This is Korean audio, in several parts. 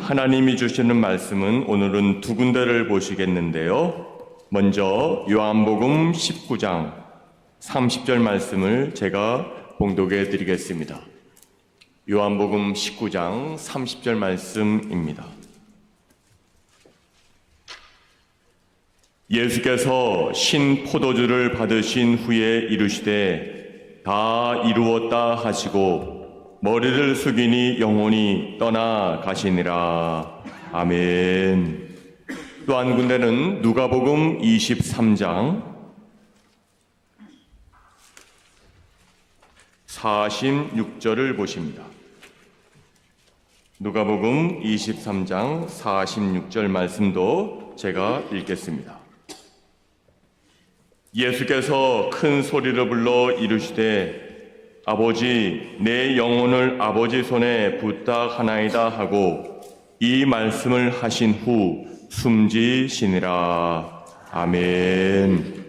하나님이 주시는 말씀은 오늘은 두 군데를 보시겠는데요. 먼저 요한복음 19장 30절 말씀을 제가 봉독해 드리겠습니다. 요한복음 19장 30절 말씀입니다. 예수께서 신 포도주를 받으신 후에 이르시되 다 이루었다 하시고 머리를 숙이니 영혼이 떠나 가시니라. 아멘. 또 한 군데는 누가복음 23장 46절을 보십니다. 누가복음 23장 46절 말씀도 제가 읽겠습니다. 예수께서 큰 소리를 불러 이르시되 아버지, 내 영혼을 아버지 손에 부탁하나이다 하고 이 말씀을 하신 후 숨지시니라. 아멘.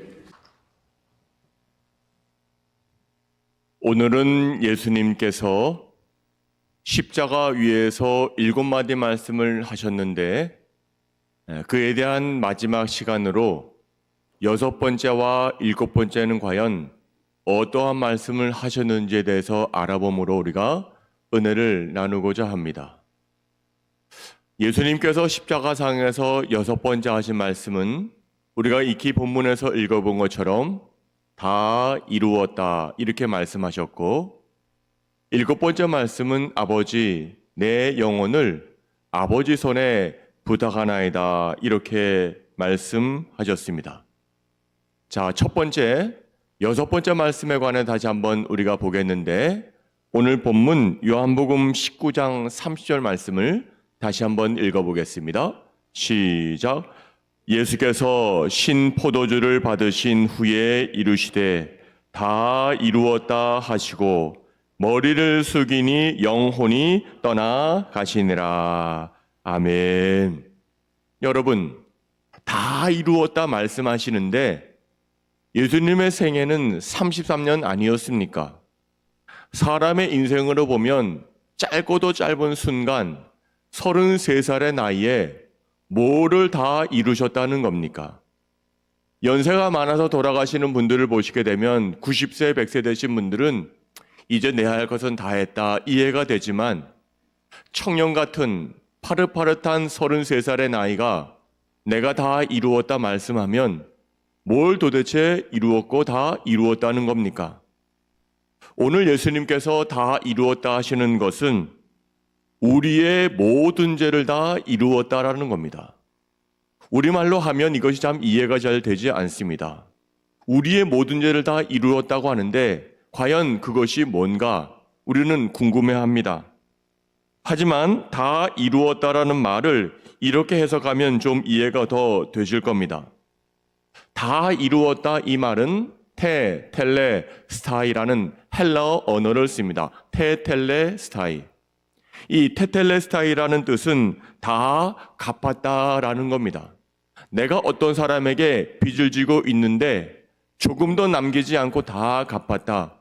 오늘은 예수님께서 십자가 위에서 7마디 말씀을 하셨는데 그에 대한 마지막 시간으로 6번째와 7번째는 과연 어떠한 말씀을 하셨는지에 대해서 알아봄으로 우리가 은혜를 나누고자 합니다. 예수님께서 십자가상에서 6번째 하신 말씀은 우리가 익히 본문에서 읽어본 것처럼 다 이루었다 이렇게 말씀하셨고, 7번째 말씀은 아버지, 내 영혼을 아버지 손에 부탁하나이다 이렇게 말씀하셨습니다. 자, 첫 번째 6번째 말씀에 관해 다시 한번 우리가 보겠는데, 오늘 본문 요한복음 19장 30절 말씀을 다시 한번 읽어보겠습니다. 시작. 예수께서 신 포도주를 받으신 후에 이르시되 다 이루었다 하시고 머리를 숙이니 영혼이 떠나 가시니라. 아멘. 여러분, 다 이루었다 말씀하시는데 예수님의 생애는 33년 아니었습니까? 사람의 인생으로 보면 짧고도 짧은 순간 33살의 나이에 뭐를 다 이루셨다는 겁니까? 연세가 많아서 돌아가시는 분들을 보시게 되면 90세, 100세 되신 분들은 이제 내 할 것은 다 했다 이해가 되지만, 청년 같은 파릇파릇한 33살의 나이가 내가 다 이루었다 말씀하면 뭘 도대체 이루었고 다 이루었다는 겁니까? 오늘 예수님께서 다 이루었다 하시는 것은 우리의 모든 죄를 다 이루었다라는 겁니다. 우리말로 하면 이것이 참 이해가 잘 되지 않습니다. 우리의 모든 죄를 다 이루었다고 하는데 과연 그것이 뭔가 우리는 궁금해합니다. 하지만 다 이루었다라는 말을 이렇게 해석하면 좀 이해가 더 되실 겁니다. 다 이루었다 이 말은 테텔레스타이라는 헬라어 언어를 씁니다. 테텔레스타이. 이 테텔레스타이라는 뜻은 다 갚았다라는 겁니다. 내가 어떤 사람에게 빚을 지고 있는데 조금도 남기지 않고 다 갚았다.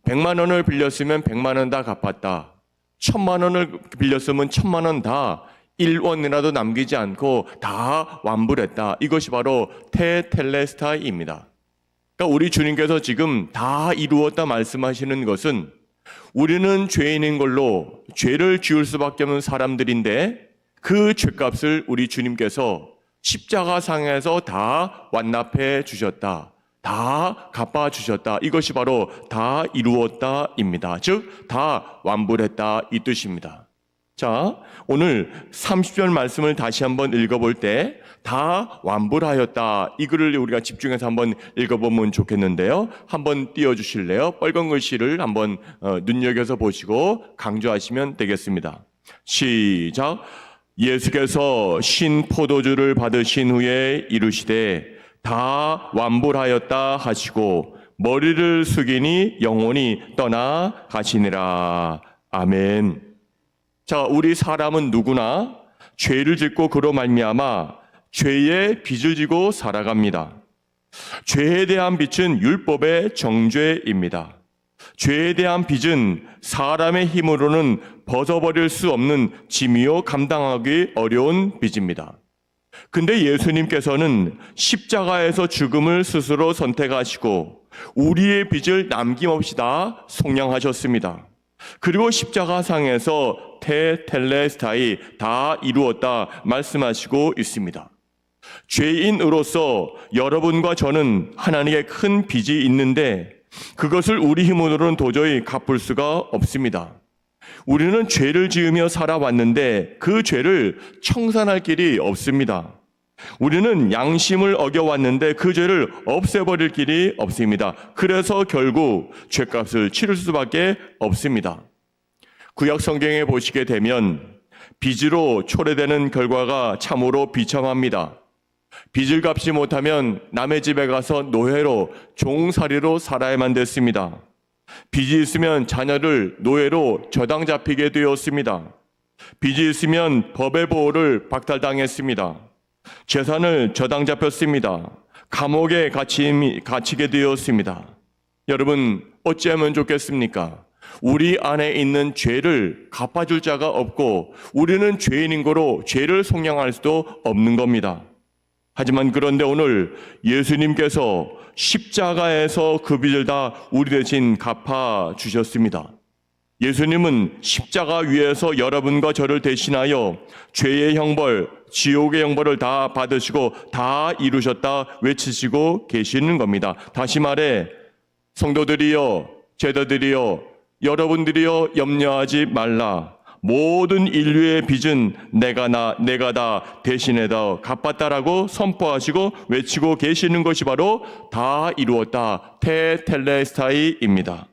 100만 원을 빌렸으면 100만 원 다 갚았다. 1000만 원을 빌렸으면 1000만 원 다 1원이라도 남기지 않고 다 완부를 했다. 이것이 바로 테텔레스타이입니다. 그러니까 우리 주님께서 지금 다 이루었다 말씀하시는 것은 우리는 죄인인 걸로 죄를 지을 수밖에 없는 사람들인데 그 죄값을 우리 주님께서 십자가상에서 다 완납해 주셨다. 다 갚아 주셨다. 이것이 바로 다 이루었다입니다. 즉 다 완불했다 이 뜻입니다. 자, 오늘 30절 말씀을 다시 한번 읽어볼 때 다 완불하였다 이 글을 우리가 집중해서 한번 읽어보면 좋겠는데요. 한번 띄워주실래요? 빨간 글씨를 한번 눈여겨서 보시고 강조하시면 되겠습니다. 시작. 예수께서 신 포도주를 받으신 후에 이르시되 다 완불하였다 하시고 머리를 숙이니 영혼이 떠나 가시니라. 아멘. 자, 우리 사람은 누구나 죄를 짓고 그로 말미암아 죄의 빚을 지고 살아갑니다. 죄에 대한 빚은 율법의 정죄입니다. 죄에 대한 빚은 사람의 힘으로는 벗어버릴 수 없는 짐이요 감당하기 어려운 빚입니다. 근데 예수님께서는 십자가에서 죽음을 스스로 선택하시고 우리의 빚을 남김없이 다 속량하셨습니다. 그리고 십자가상에서 테텔레스타이 다 이루었다 말씀하시고 있습니다. 죄인으로서 여러분과 저는 하나님께 큰 빚이 있는데 그것을 우리 힘으로는 도저히 갚을 수가 없습니다. 우리는 죄를 지으며 살아왔는데 그 죄를 청산할 길이 없습니다. 우리는 양심을 어겨왔는데 그 죄를 없애버릴 길이 없습니다. 그래서 결국 죄값을 치를 수밖에 없습니다. 구약 성경에 보시게 되면 빚으로 초래되는 결과가 참으로 비참합니다. 빚을 갚지 못하면 남의 집에 가서 노예로 종살이로 살아야만 됐습니다. 빚이 있으면 자녀를 노예로 저당 잡히게 되었습니다. 빚이 있으면 법의 보호를 박탈당했습니다. 재산을 저당 잡혔습니다. 감옥에 갇히게 되었습니다. 여러분, 어찌하면 좋겠습니까? 우리 안에 있는 죄를 갚아줄 자가 없고 우리는 죄인인 거로 죄를 속량할 수도 없는 겁니다. 하지만 그런데 오늘 예수님께서 십자가에서 그 빚을 다 우리 대신 갚아주셨습니다. 예수님은 십자가 위에서 여러분과 저를 대신하여 죄의 형벌, 지옥의 형벌을 다 받으시고 다 이루셨다 외치시고 계시는 겁니다. 다시 말해 성도들이여, 제자들이여, 여러분들이여 염려하지 말라. 모든 인류의 빚은 내가 다 대신해 다 갚았다라고 선포하시고 외치고 계시는 것이 바로 다 이루었다 테텔레스타이입니다.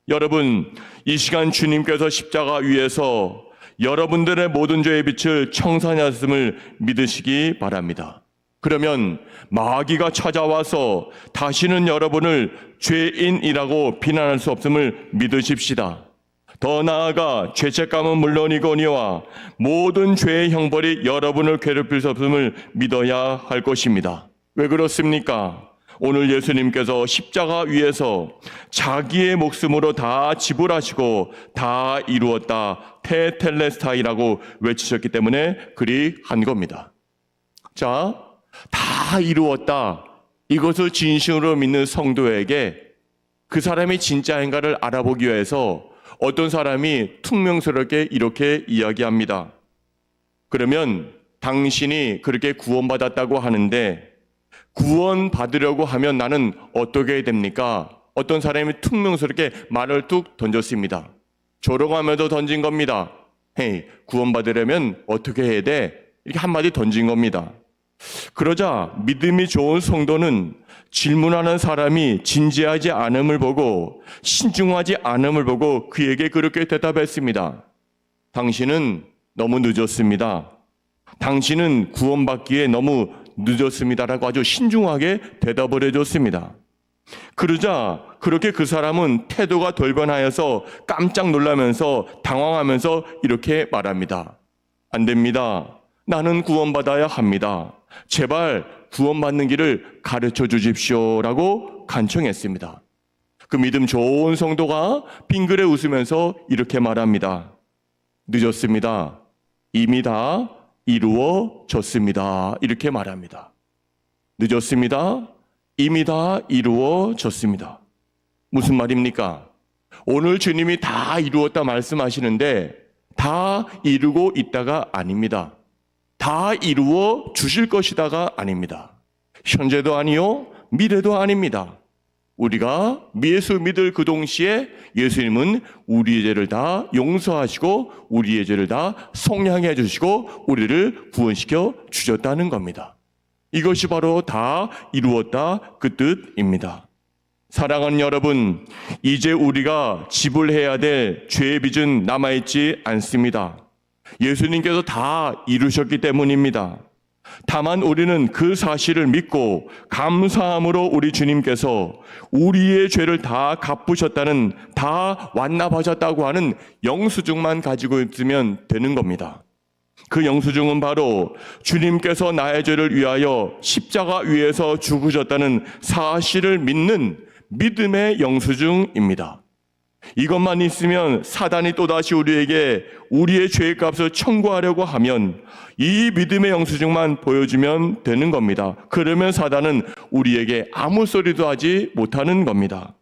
여러분, 이 시간 주님께서 십자가 위에서 여러분들의 모든 죄의 빚을 청산하셨음을 믿으시기 바랍니다. 그러면 마귀가 찾아와서 다시는 여러분을 죄인이라고 비난할 수 없음을 믿으십시다. 더 나아가 죄책감은 물론이거니와 모든 죄의 형벌이 여러분을 괴롭힐 수 없음을 믿어야 할 것입니다. 왜 그렇습니까? 오늘 예수님께서 십자가 위에서 자기의 목숨으로 다 지불하시고 다 이루었다 테텔레스타이라고 외치셨기 때문에 그리 한 겁니다. 자, 다 이루었다, 이것을 진심으로 믿는 성도에게 그 사람이 진짜인가를 알아보기 위해서 어떤 사람이 퉁명스럽게 이렇게 이야기합니다. 그러면 당신이 그렇게 구원받았다고 하는데 구원받으려고 하면 나는 어떻게 해야 됩니까? 어떤 사람이 퉁명스럽게 말을 뚝 던졌습니다. 조롱하면서 던진 겁니다. 헤이, 구원받으려면 어떻게 해야 돼? 이렇게 한마디 던진 겁니다. 그러자 믿음이 좋은 성도는 질문하는 사람이 진지하지 않음을 보고 신중하지 않음을 보고 그에게 그렇게 대답했습니다. 당신은 너무 늦었습니다. 당신은 구원받기에 너무 늦었습니다라고 아주 신중하게 대답을 해줬습니다. 그러자 그렇게 그 사람은 태도가 돌변하여서 깜짝 놀라면서 당황하면서 이렇게 말합니다. 안 됩니다. 나는 구원받아야 합니다. 제발 구원받는 길을 가르쳐 주십시오라고 간청했습니다. 그 믿음 좋은 성도가 빙그레 웃으면서 이렇게 말합니다. 늦었습니다. 이미 다 이루어졌습니다. 이렇게 말합니다. 늦었습니다. 이미 다 이루어졌습니다. 무슨 말입니까? 오늘 주님이 다 이루었다 말씀하시는데 다 이루고 있다가 아닙니다. 다 이루어 주실 것이다가 아닙니다. 현재도 아니요, 미래도 아닙니다. 우리가 예수 믿을 그 동시에 예수님은 우리의 죄를 다 용서하시고 우리의 죄를 다 속량해 주시고 우리를 구원시켜 주셨다는 겁니다. 이것이 바로 다 이루었다 그 뜻입니다. 사랑하는 여러분, 이제 우리가 지불해야 될 죄의 빚은 남아있지 않습니다. 예수님께서 다 이루셨기 때문입니다. 다만 우리는 그 사실을 믿고 감사함으로 우리 주님께서 우리의 죄를 다 갚으셨다는, 다 완납하셨다고 하는 영수증만 가지고 있으면 되는 겁니다. 그 영수증은 바로 주님께서 나의 죄를 위하여 십자가 위에서 죽으셨다는 사실을 믿는 믿음의 영수증입니다. 이것만 있으면 사단이 또다시 우리에게 우리의 죄의 값을 청구하려고 하면 이 믿음의 영수증만 보여주면 되는 겁니다. 그러면 사단은 우리에게 아무 소리도 하지 못하는 겁니다.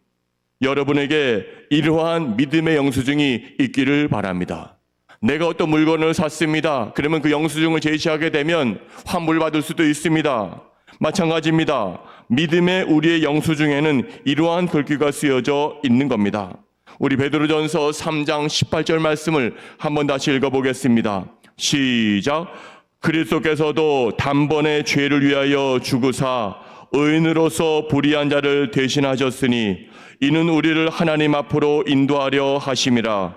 여러분에게 이러한 믿음의 영수증이 있기를 바랍니다. 내가 어떤 물건을 샀습니다. 그러면 그 영수증을 제시하게 되면 환불받을 수도 있습니다. 마찬가지입니다. 믿음의 우리의 영수증에는 이러한 글귀가 쓰여져 있는 겁니다. 우리 베드로전서 3장 18절 말씀을 한번 다시 읽어보겠습니다. 시작. 그리스도께서도 단번에 죄를 위하여 죽으사 의인으로서 불의한 자를 대신하셨으니 이는 우리를 하나님 앞으로 인도하려 하심이라.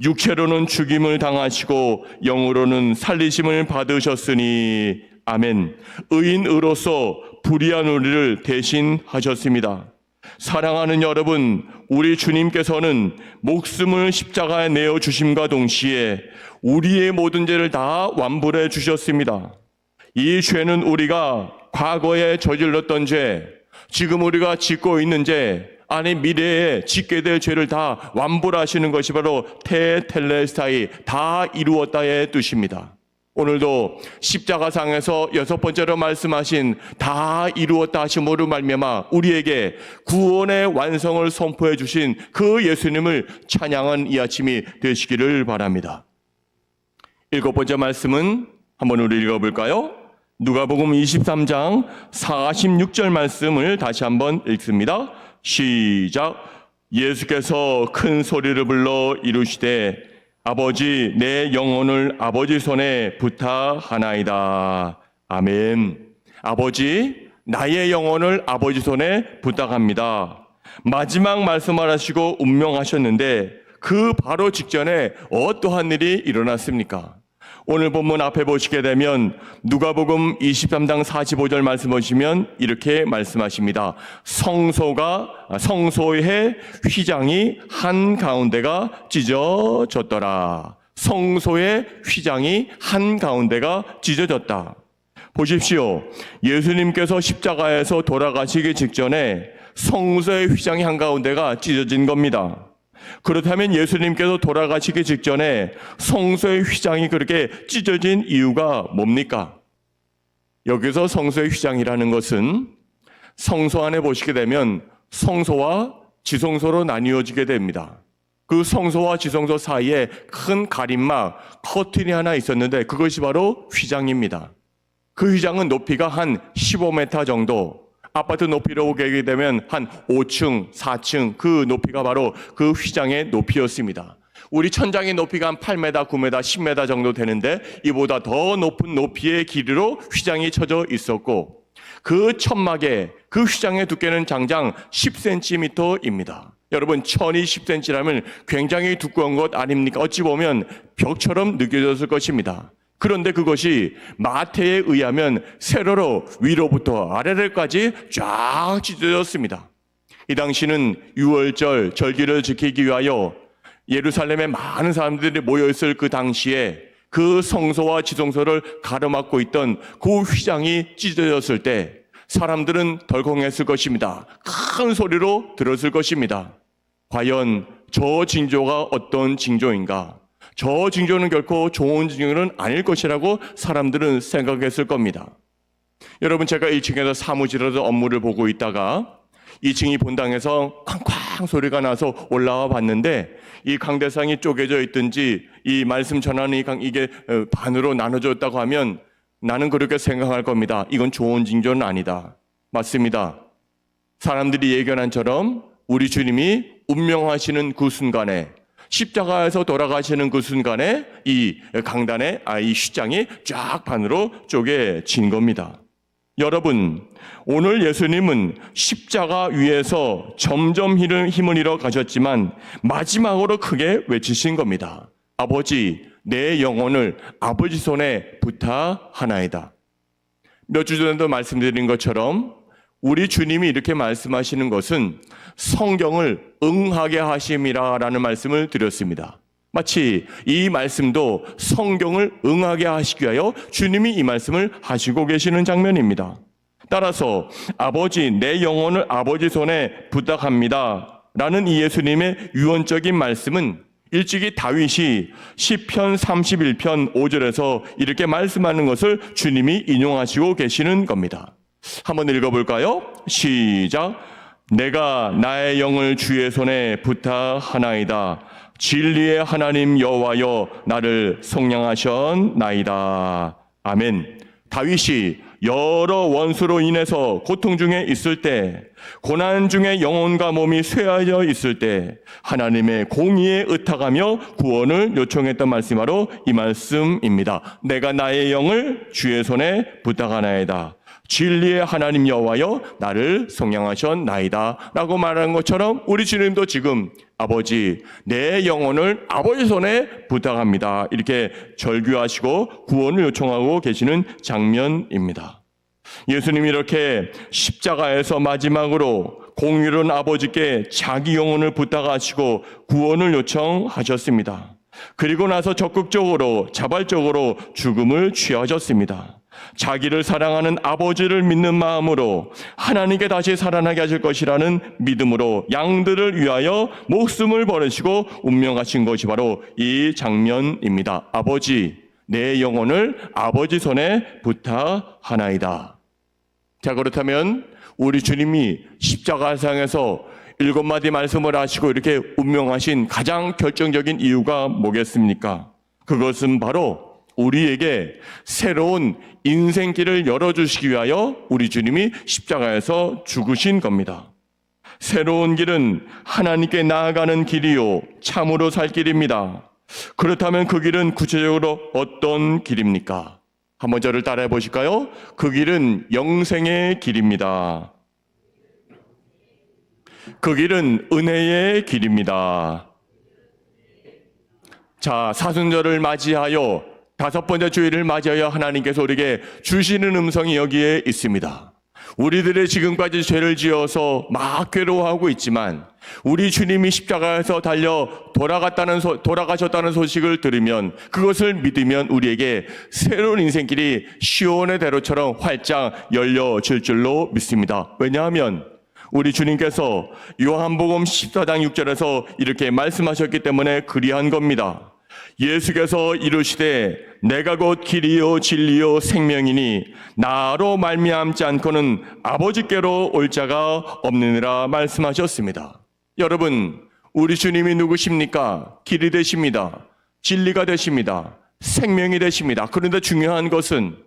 육체로는 죽임을 당하시고 영으로는 살리심을 받으셨으니 아멘. 의인으로서 불의한 우리를 대신하셨습니다. 사랑하는 여러분, 우리 주님께서는 목숨을 십자가에 내어주심과 동시에 우리의 모든 죄를 다 완불해 주셨습니다. 이 죄는 우리가 과거에 저질렀던 죄, 지금 우리가 짓고 있는 죄, 아니 미래에 짓게 될 죄를 다 완불하시는 것이 바로 테텔레스타이, 다 이루었다의 뜻입니다. 오늘도 십자가상에서 6번째로 말씀하신 다 이루었다 하심으로 말미암아 우리에게 구원의 완성을 선포해 주신 그 예수님을 찬양한 이 아침이 되시기를 바랍니다. 7번째 말씀은 한번 우리 읽어볼까요? 누가복음 23장 46절 말씀을 다시 한번 읽습니다. 시작. 예수께서 큰 소리를 불러 이르시되 아버지, 내 영혼을 아버지 손에 부탁하나이다. 아멘. 아버지, 나의 영혼을 아버지 손에 부탁합니다. 마지막 말씀을 하시고 운명하셨는데 그 바로 직전에 어떠한 일이 일어났습니까? 오늘 본문 앞에 보시게 되면 누가복음 23장 45절 말씀 보시면 이렇게 말씀하십니다. 성소의 휘장이 한가운데가 찢어졌더라. 성소의 휘장이 한가운데가 찢어졌다. 보십시오. 예수님께서 십자가에서 돌아가시기 직전에 성소의 휘장이 한가운데가 찢어진 겁니다. 그렇다면 예수님께서 돌아가시기 직전에 성소의 휘장이 그렇게 찢어진 이유가 뭡니까? 여기서 성소의 휘장이라는 것은 성소 안에 보시게 되면 성소와 지성소로 나뉘어지게 됩니다. 그 성소와 지성소 사이에 큰 가림막, 커튼이 하나 있었는데 그것이 바로 휘장입니다. 그 휘장은 높이가 한 15m 정도, 아파트 높이로 보게 되면 한 5층, 4층 그 높이가 바로 그 휘장의 높이였습니다. 우리 천장의 높이가 한 8m, 9m, 10m 정도 되는데 이보다 더 높은 높이의 길이로 휘장이 쳐져 있었고 그 천막에 그 휘장의 두께는 장장 10cm입니다. 여러분 1020cm라면 굉장히 두꺼운 것 아닙니까? 어찌 보면 벽처럼 느껴졌을 것입니다. 그런데 그것이 마태에 의하면 세로로 위로부터 아래로까지 쫙 찢어졌습니다. 이 당시는 유월절 절기를 지키기 위하여 예루살렘에 많은 사람들이 모여있을 그 당시에 그 성소와 지성소를 가로막고 있던 그 휘장이 찢어졌을 때 사람들은 덜컹했을 것입니다. 큰 소리로 들었을 것입니다. 과연 저 징조가 어떤 징조인가? 저 징조는 결코 좋은 징조는 아닐 것이라고 사람들은 생각했을 겁니다. 여러분, 제가 1층에서 사무실에서 업무를 보고 있다가 2층이 본당에서 쾅쾅 소리가 나서 올라와 봤는데 이 강대상이 쪼개져 있든지 이 말씀 전하는 이게 반으로 나눠졌다고 하면 나는 그렇게 생각할 겁니다. 이건 좋은 징조는 아니다. 맞습니다. 사람들이 예견한 처럼 우리 주님이 운명하시는 그 순간에 십자가에서 돌아가시는 그 순간에 이 강단의 이 휘장이 쫙 반으로 쪼개진 겁니다. 여러분, 오늘 예수님은 십자가 위에서 점점 힘을 잃어 가셨지만 마지막으로 크게 외치신 겁니다. 아버지, 내 영혼을 아버지 손에 부탁하나이다. 몇 주 전에도 말씀드린 것처럼 우리 주님이 이렇게 말씀하시는 것은 성경을 응하게 하심이라라는 말씀을 드렸습니다. 마치 이 말씀도 성경을 응하게 하시기 위하여 주님이 이 말씀을 하시고 계시는 장면입니다. 따라서 아버지, 내 영혼을 아버지 손에 부탁합니다. 라는 이 예수님의 유언적인 말씀은 일찍이 다윗이 시편 31편 5절에서 이렇게 말씀하는 것을 주님이 인용하시고 계시는 겁니다. 한번 읽어볼까요? 시작. 내가 나의 영을 주의 손에 부탁하나이다. 진리의 하나님 여호와여 나를 속량하셨나이다. 아멘. 다윗이 여러 원수로 인해서 고통 중에 있을 때, 고난 중에 영혼과 몸이 쇠하여 있을 때 하나님의 공의에 의탁하며 구원을 요청했던 말씀이 바로 이 말씀입니다. 내가 나의 영을 주의 손에 부탁하나이다. 진리의 하나님 여호와여 나를 속량하셨나이다 라고 말하는 것처럼 우리 주님도 지금 아버지 내 영혼을 아버지 손에 부탁합니다 이렇게 절규하시고 구원을 요청하고 계시는 장면입니다. 예수님이 이렇게 십자가에서 마지막으로 공의로운 아버지께 자기 영혼을 부탁하시고 구원을 요청하셨습니다. 그리고 나서 적극적으로 자발적으로 죽음을 취하셨습니다. 자기를 사랑하는 아버지를 믿는 마음으로 하나님께 다시 살아나게 하실 것이라는 믿음으로 양들을 위하여 목숨을 버리시고 운명하신 것이 바로 이 장면입니다. 아버지, 내 영혼을 아버지 손에 부탁하나이다. 자, 그렇다면 우리 주님이 십자가상에서 7마디 말씀을 하시고 이렇게 운명하신 가장 결정적인 이유가 뭐겠습니까? 그것은 바로 우리에게 새로운 인생길을 열어주시기 위하여 우리 주님이 십자가에서 죽으신 겁니다. 새로운 길은 하나님께 나아가는 길이요 참으로 살 길입니다. 그렇다면 그 길은 구체적으로 어떤 길입니까? 한번 저를 따라해 보실까요? 그 길은 영생의 길입니다. 그 길은 은혜의 길입니다. 자, 사순절을 맞이하여 5번째 주일을 맞이하여 하나님께서 우리에게 주시는 음성이 여기에 있습니다. 우리들의 지금까지 죄를 지어서 막 괴로워하고 있지만 우리 주님이 십자가에서 달려 돌아가셨다는 소식을 들으면 그것을 믿으면 우리에게 새로운 인생길이 시온의 대로처럼 활짝 열려질 줄로 믿습니다. 왜냐하면 우리 주님께서 요한복음 14장 6절에서 이렇게 말씀하셨기 때문에 그리한 겁니다. 예수께서 이르시되 내가 곧 길이요 진리요 생명이니 나로 말미암지 않고는 아버지께로 올 자가 없느니라 말씀하셨습니다. 여러분, 우리 주님이 누구십니까? 길이 되십니다. 진리가 되십니다. 생명이 되십니다. 그런데 중요한 것은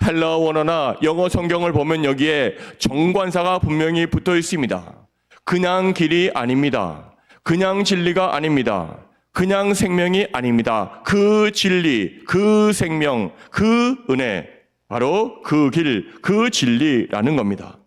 헬라어 원어나 영어 성경을 보면 여기에 정관사가 분명히 붙어 있습니다. 그냥 길이 아닙니다. 그냥 진리가 아닙니다. 그냥 생명이 아닙니다. 그 진리, 그 생명, 그 은혜, 바로 그 길, 그 진리라는 겁니다.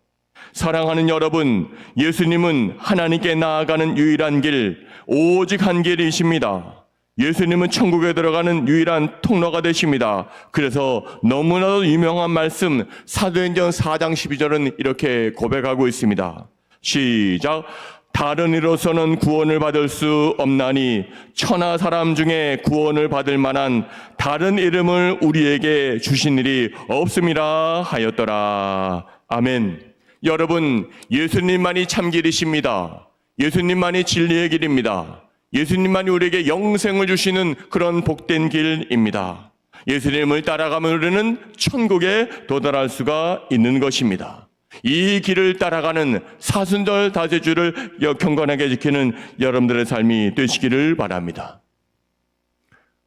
사랑하는 여러분, 예수님은 하나님께 나아가는 유일한 길, 오직 한 길이십니다. 예수님은 천국에 들어가는 유일한 통로가 되십니다. 그래서 너무나도 유명한 말씀 사도행전 4장 12절은 이렇게 고백하고 있습니다. 시작. 다른 이로서는 구원을 받을 수 없나니 천하 사람 중에 구원을 받을 만한 다른 이름을 우리에게 주신 일이 없음이라 하였더라. 아멘. 여러분, 예수님만이 참길이십니다. 예수님만이 진리의 길입니다. 예수님만이 우리에게 영생을 주시는 그런 복된 길입니다. 예수님을 따라가면 우리는 천국에 도달할 수가 있는 것입니다. 이 길을 따라가는 사순절 다제주를 경건하게 지키는 여러분들의 삶이 되시기를 바랍니다.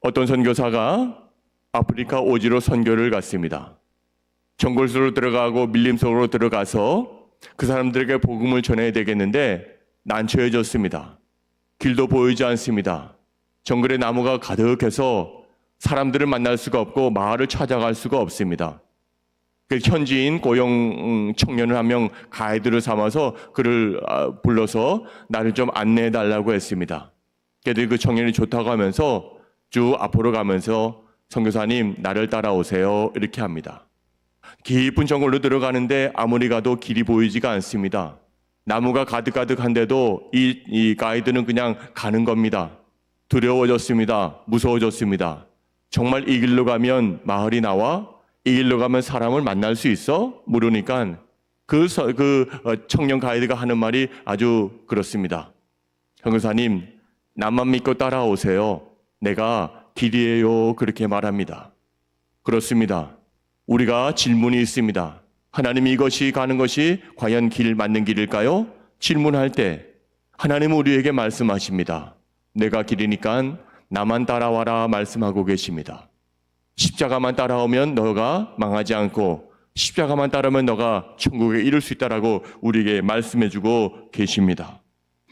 어떤 선교사가 아프리카 오지로 선교를 갔습니다. 정글 속으로 들어가고 밀림 속으로 들어가서 그 사람들에게 복음을 전해야 되겠는데 난처해졌습니다. 길도 보이지 않습니다. 정글에 나무가 가득해서 사람들을 만날 수가 없고 마을을 찾아갈 수가 없습니다. 그 현지인 고용 청년을 한 명 가이드를 삼아서 그를 불러서 나를 좀 안내해 달라고 했습니다. 그래도 그 청년이 좋다고 하면서 쭉 앞으로 가면서 선교사님 나를 따라오세요 이렇게 합니다. 깊은 정글로 들어가는데 아무리 가도 길이 보이지가 않습니다. 나무가 가득가득한데도 이 가이드는 그냥 가는 겁니다. 두려워졌습니다. 무서워졌습니다. 정말 이 길로 가면 마을이 나와? 이 길로 가면 사람을 만날 수 있어? 물으니까 그 청년 가이드가 하는 말이 아주 그렇습니다. 형사님, 나만 믿고 따라오세요. 내가 길이에요. 그렇게 말합니다. 그렇습니다. 우리가 질문이 있습니다. 하나님, 이것이 가는 것이 과연 맞는 길일까요? 질문할 때 하나님은 우리에게 말씀하십니다. 내가 길이니까 나만 따라와라 말씀하고 계십니다. 십자가만 따라오면 너가 망하지 않고 십자가만 따르면 너가 천국에 이를 수 있다라고 우리에게 말씀해주고 계십니다.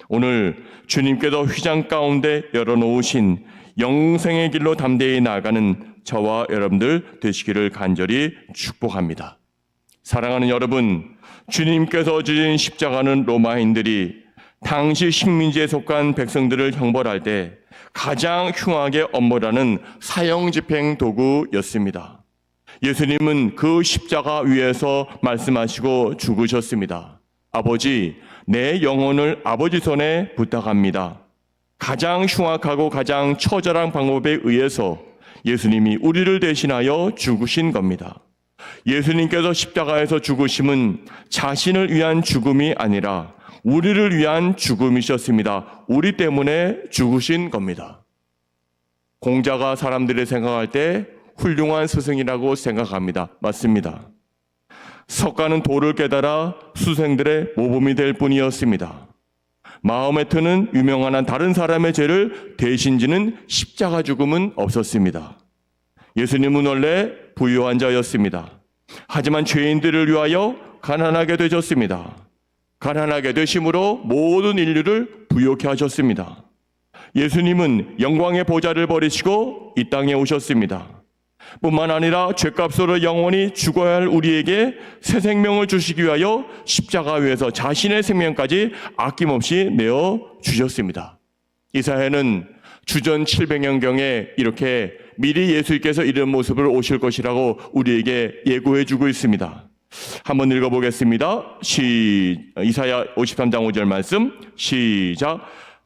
오늘 주님께서 휘장 가운데 열어놓으신 영생의 길로 담대히 나아가는 저와 여러분들 되시기를 간절히 축복합니다. 사랑하는 여러분, 주님께서 주신 십자가는 로마인들이 당시 식민지에 속한 백성들을 형벌할 때 가장 흉하게 엄벌하는 사형집행 도구였습니다. 예수님은 그 십자가 위에서 말씀하시고 죽으셨습니다. 아버지, 내 영혼을 아버지 손에 부탁합니다. 가장 흉악하고 가장 처절한 방법에 의해서 예수님이 우리를 대신하여 죽으신 겁니다. 예수님께서 십자가에서 죽으심은 자신을 위한 죽음이 아니라 우리를 위한 죽음이셨습니다. 우리 때문에 죽으신 겁니다. 공자가 사람들이 생각할 때 훌륭한 스승이라고 생각합니다. 맞습니다. 석가는 도를 깨달아 수생들의 모범이 될 뿐이었습니다. 마호메트는 유명한 한 다른 사람의 죄를 대신 지는 십자가 죽음은 없었습니다. 예수님은 원래 부유한 자였습니다. 하지만 죄인들을 위하여 가난하게 되셨습니다. 가난하게 되심으로 모든 인류를 부욕해 하셨습니다. 예수님은 영광의 보좌를 버리시고 이 땅에 오셨습니다. 뿐만 아니라 죄값으로 영원히 죽어야 할 우리에게 새 생명을 주시기 위하여 십자가 위에서 자신의 생명까지 아낌없이 내어 주셨습니다. 이사야는 주전 700년경에 이렇게 미리 예수님께서 이런 모습을 오실 것이라고 우리에게 예고해 주고 있습니다. 한번 읽어보겠습니다. 이사야 53장 5절 말씀 시작.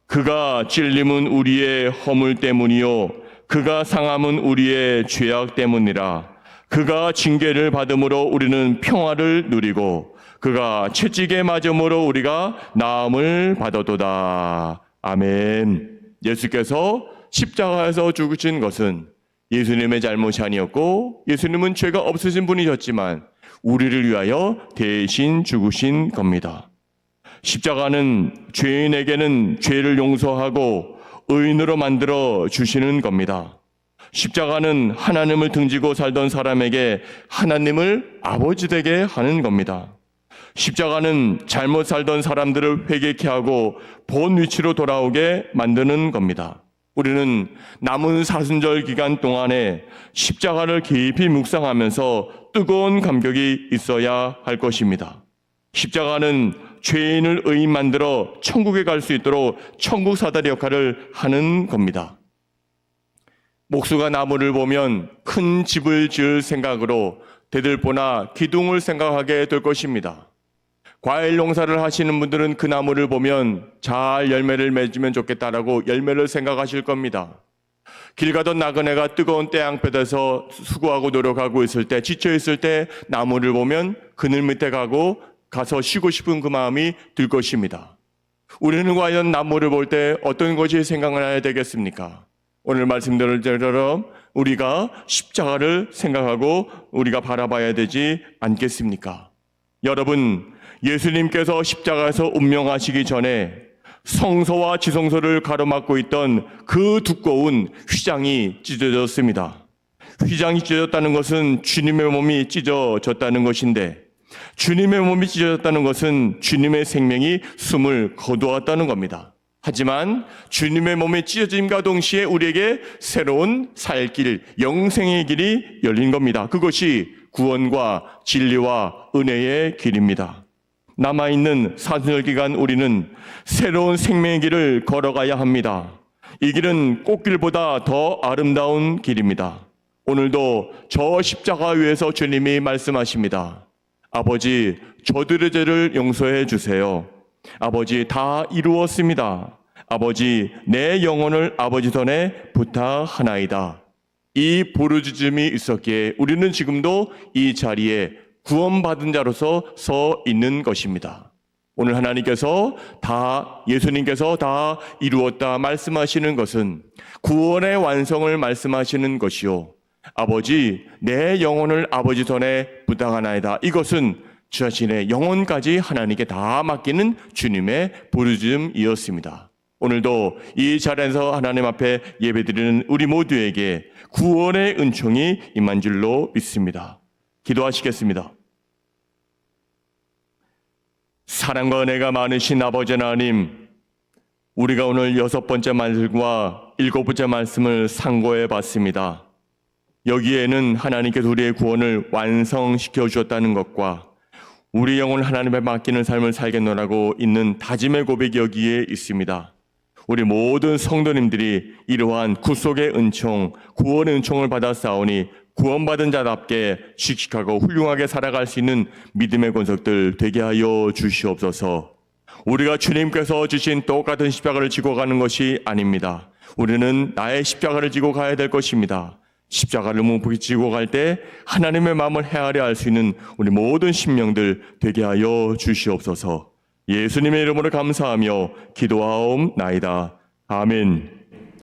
그가 찔림은 우리의 허물 때문이요 그가 상함은 우리의 죄악 때문이라. 그가 징계를 받음으로 우리는 평화를 누리고 그가 채찍에 맞음으로 우리가 나음을 받았도다. 아멘. 예수께서 십자가에서 죽으신 것은 예수님의 잘못이 아니었고 예수님은 죄가 없으신 분이셨지만 우리를 위하여 대신 죽으신 겁니다. 십자가는 죄인에게는 죄를 용서하고 의인으로 만들어 주시는 겁니다. 십자가는 하나님을 등지고 살던 사람에게 하나님을 아버지 되게 하는 겁니다. 십자가는 잘못 살던 사람들을 회개케 하고 본 위치로 돌아오게 만드는 겁니다. 우리는 남은 사순절 기간 동안에 십자가를 깊이 묵상하면서 뜨거운 감격이 있어야 할 것입니다. 십자가는 죄인을 의인 만들어 천국에 갈 수 있도록 천국 사다리 역할을 하는 겁니다. 목수가 나무를 보면 큰 집을 지을 생각으로 대들보나 기둥을 생각하게 될 것입니다. 과일 농사를 하시는 분들은 그 나무를 보면 잘 열매를 맺으면 좋겠다라고 열매를 생각하실 겁니다. 길 가던 나그네가 뜨거운 태양볕에서 수고하고 노력하고 있을 때, 지쳐 있을 때 나무를 보면 그늘 밑에 가서 쉬고 싶은 그 마음이 들 것입니다. 우리는 과연 나무를 볼 때 어떤 것이 생각나야 되겠습니까? 오늘 말씀드린 대로 우리가 십자가를 생각하고 우리가 바라봐야 되지 않겠습니까? 여러분, 예수님께서 십자가에서 운명하시기 전에 성소와 지성소를 가로막고 있던 그 두꺼운 휘장이 찢어졌습니다. 휘장이 찢어졌다는 것은 주님의 몸이 찢어졌다는 것인데, 주님의 몸이 찢어졌다는 것은 주님의 생명이 숨을 거두었다는 겁니다. 하지만 주님의 몸이 찢어짐과 동시에 우리에게 새로운 살 길, 영생의 길이 열린 겁니다. 그것이 구원과 진리와 은혜의 길입니다. 남아있는 사순절 기간 우리는 새로운 생명의 길을 걸어가야 합니다. 이 길은 꽃길보다 더 아름다운 길입니다. 오늘도 저 십자가 위에서 주님이 말씀하십니다. 아버지, 저들의 죄를 용서해 주세요. 아버지, 다 이루었습니다. 아버지, 내 영혼을 아버지 손에 부탁하나이다. 이 부르짖음이 있었기에 우리는 지금도 이 자리에 구원받은 자로서 서 있는 것입니다. 오늘 예수님께서 다 이루었다 말씀하시는 것은 구원의 완성을 말씀하시는 것이요. 아버지, 내 영혼을 아버지 손에 부탁하나이다. 이것은 주 자신의 영혼까지 하나님께 다 맡기는 주님의 부르짖음이었습니다. 오늘도 이 자리에서 하나님 앞에 예배드리는 우리 모두에게 구원의 은총이 임한 줄로 믿습니다. 기도하시겠습니다. 사랑과 은혜가 많으신 아버지 하나님, 우리가 오늘 6번째 말씀과 7번째 말씀을 상고해 봤습니다. 여기에는 하나님께서 우리의 구원을 완성시켜 주셨다는 것과 우리 영혼을 하나님에 맡기는 삶을 살겠노라고 있는 다짐의 고백이 여기에 있습니다. 우리 모든 성도님들이 이러한 구속의 은총, 구원의 은총을 받았사오니 구원받은 자답게 씩씩하고 훌륭하게 살아갈 수 있는 믿음의 권속들 되게 하여 주시옵소서. 우리가 주님께서 주신 똑같은 십자가를 지고 가는 것이 아닙니다. 우리는 나의 십자가를 지고 가야 될 것입니다. 십자가를 묵묵히 지고 갈 때 하나님의 마음을 헤아려 알 수 있는 우리 모든 심령들 되게 하여 주시옵소서. 예수님의 이름으로 감사하며 기도하옵나이다. 아멘.